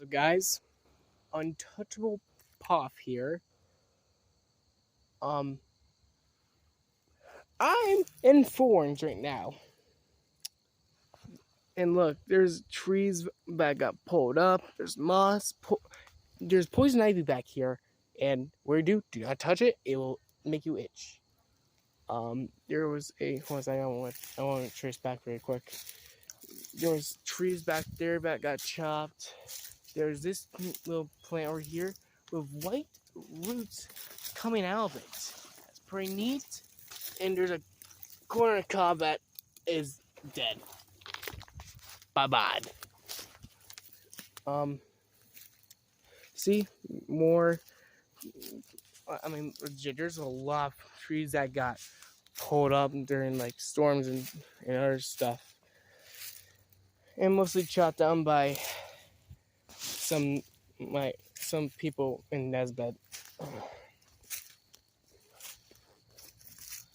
So guys, Untouchable Puff here. I'm in Thorns right now. And look, there's trees that got pulled up. There's moss. There's poison ivy back here. And do not touch it. It will make you itch. There was a hold on a second, I want to trace back very quick. There was trees back there that got chopped. There's this little plant over here with white roots coming out of it. That's pretty neat. And there's a corner cob that is dead. Bye-bye. See, more, legit, there's a lot of trees that got pulled up during like storms and other stuff. And mostly chopped down by some people in Nesbet.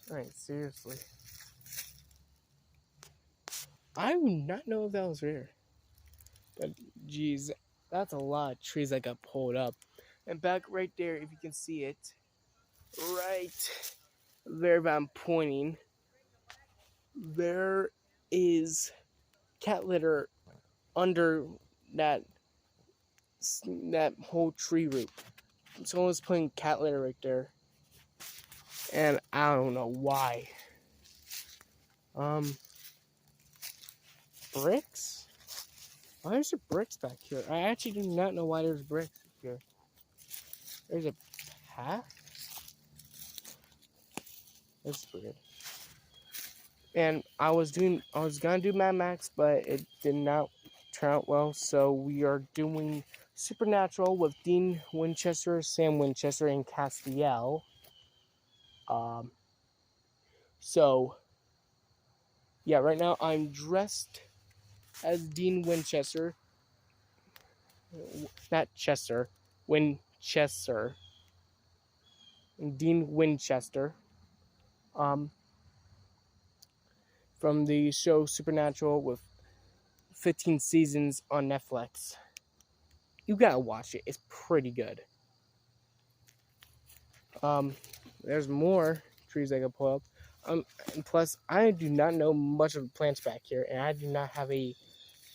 Alright, seriously. I do not know if that was rare. But geez, that's a lot of trees that got pulled up. And back right there, if you can see it, right there that I'm pointing, there is cat litter under that whole tree root. Someone's putting cat litter right there. And I don't know why. Bricks? Why is there bricks back here? I actually do not know why there's bricks here. There's a path? That's weird. And I was gonna do Mad Max, but it did not turn out well. So we are doing Supernatural with Dean Winchester, Sam Winchester, and Castiel. So yeah, right now I'm dressed as Dean Winchester. Not Chester. Winchester. Dean Winchester. From the show Supernatural with 15 seasons on Netflix. You gotta watch it. It's pretty good. There's more trees I can pull up. And plus, I do not know much of the plants back here, and I do not have a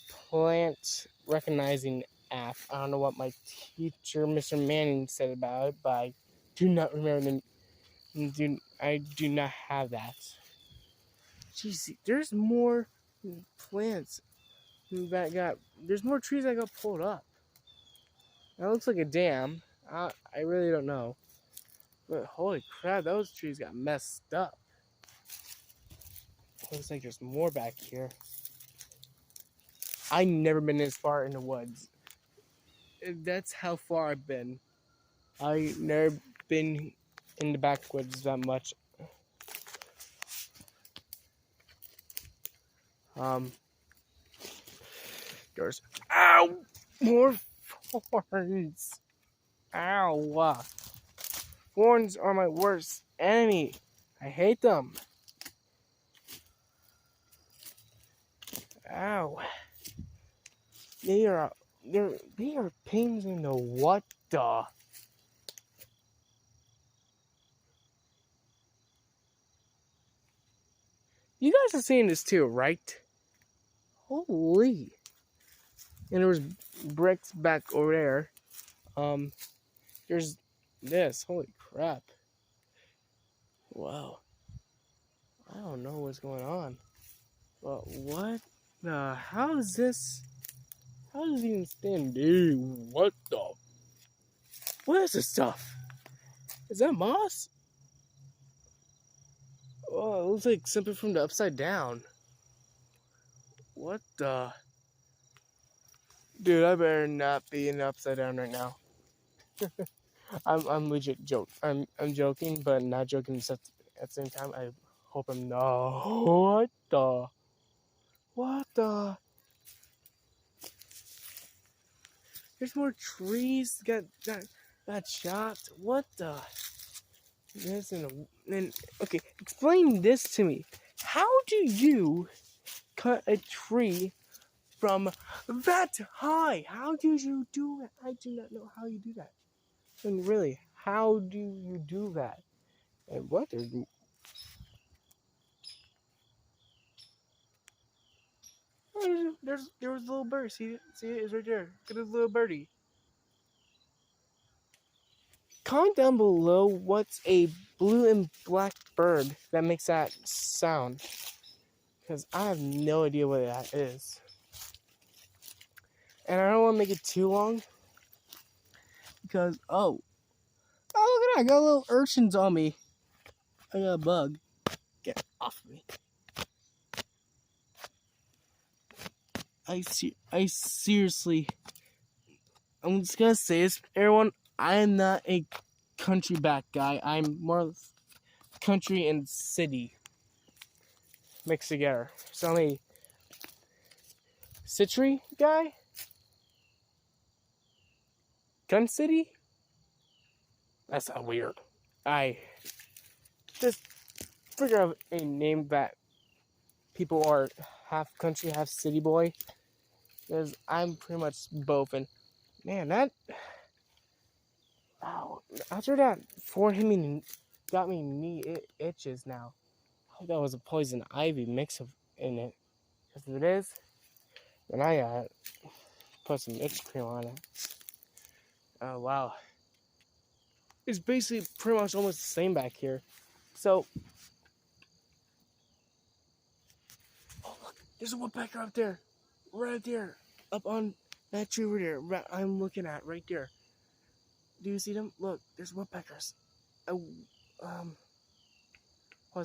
plant recognizing app. I don't know what my teacher, Mr. Manning, said about it, but I do not remember I do not have that. Jeez, there's more plants there's more trees that got pulled up. That looks like a dam. I really don't know. But holy crap, those trees got messed up. Looks like there's more back here. I've never been this far in the woods. That's how far I've been. I've never been in the backwoods that much. There's more thorns. Ow. Thorns are my worst enemy. I hate them. Ow. They are pains in the what the? You guys are seeing this too, right? Holy. And there was bricks back over there. There's this. Holy crap. Wow. I don't know what's going on. But what the? How is this? How does it even stand? Dude, what the? What is this stuff? Is that moss? Oh, it looks like something from the upside down. What the? Dude, I better not be in the upside down right now. I'm legit I'm joking, but not joking at the same time. I hope I'm not. What the? What the? There's more trees got chopped. What the? Okay, explain this to me. How do you cut a tree from that high. How did you do it? I do not know how you do that. And really, how do you do that? And what? There was a little bird. See it? It's right there. Look at this little birdie. Comment down below what's a blue and black bird that makes that sound. Because I have no idea what that is. And I don't want to make it too long. Because, oh, look at that. I got little urchins on me. I got a bug. Get off of me. I seriously, I'm just gonna say this, everyone. I am not a country back guy. I'm more country and city mixed together. So I'm a citry guy. Gun city. That's not weird. I just figure out a name that people are half country, half city boy. Because I'm pretty much both. And man, that. Wow. After that forehead hit me, got me knee itches now. I hope that was a poison ivy mix in it. Because if it is, then I put some itch cream on it. Oh, wow. It's basically pretty much almost the same back here. So, oh look, there's a woodpecker up there. Right there. Up on that tree over there. Right, I'm looking at right there. Do you see them? Look, there's woodpeckers. Let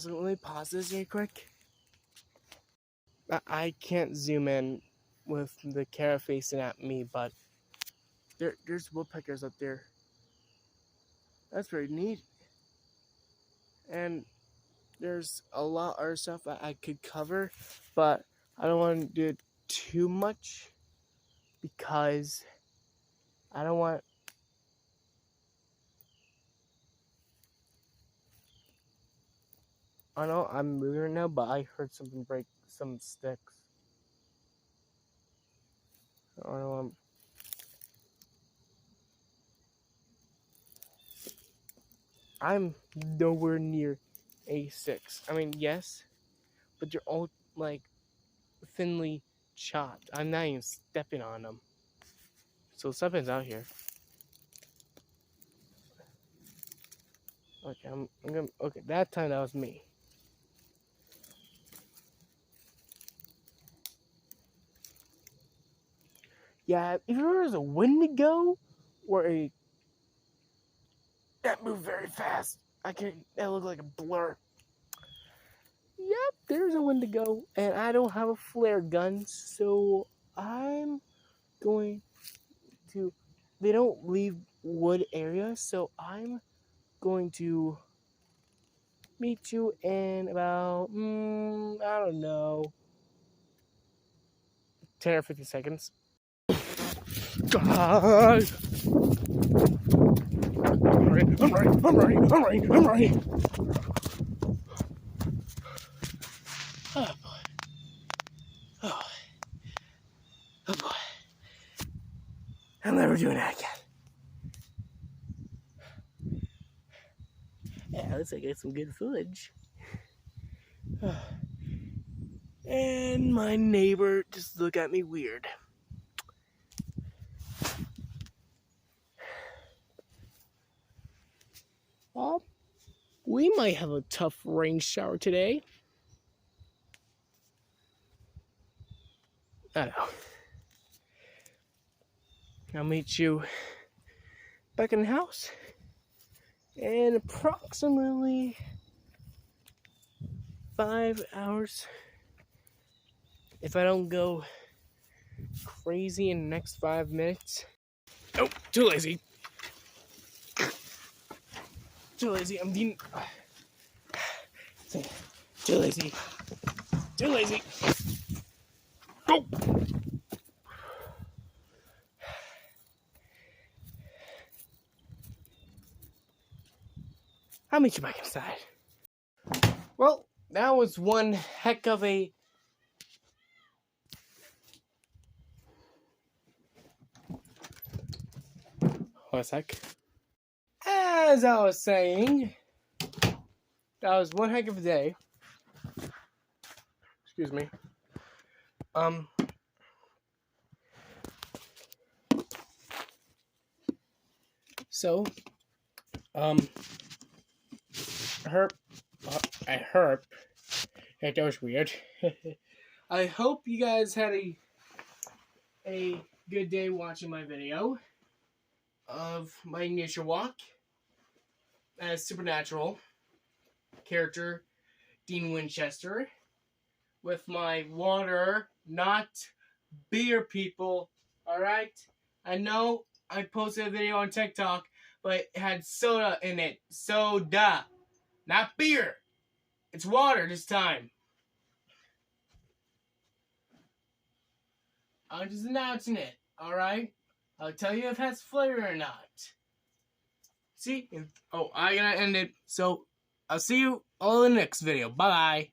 me pause this real quick. I can't zoom in with the camera facing at me, but there's woodpeckers up there. That's very neat. And there's a lot of other stuff that I could cover, but I don't want to do it too much because I don't want. I know I'm moving right now, but I heard something break some sticks. I don't know. I'm nowhere near A6. I mean, yes, but they're all like thinly chopped. I'm not even stepping on them. So something's out here. Okay, I'm gonna. Okay, that time that was me. Yeah, if there was a Wendigo or a that moved very fast, that looked like a blur. Yep, there's a Wendigo, and I don't have a flare gun, so I'm going to. They don't leave wood areas, so I'm going to meet you in about I don't know, 10 or 50 seconds. God. I'm ready. Oh boy. Oh boy. I'm never doing that again. Yeah, looks like I got some good footage. And my neighbor just looked at me weird. Well, we might have a tough rain shower today. I don't know. I'll meet you back in the house in approximately 5 hours. If I don't go crazy in the next 5 minutes. Oh, too lazy. Too lazy. I'm being. Too lazy. Too lazy. Go! I'll meet you back inside. Well, that was one heck of a for a sec. As I was saying, that was one heck of a day. Excuse me. So, I herp. That was weird. I hope you guys had a good day watching my video of my nature walk as Supernatural character Dean Winchester with my water, not beer, people. Alright? I know I posted a video on TikTok, but it had soda in it. Soda. Not beer. It's water this time. I'm just announcing it. Alright? I'll tell you if it has flavor or not. See? Oh, I gotta end it. So, I'll see you all in the next video. Bye-bye.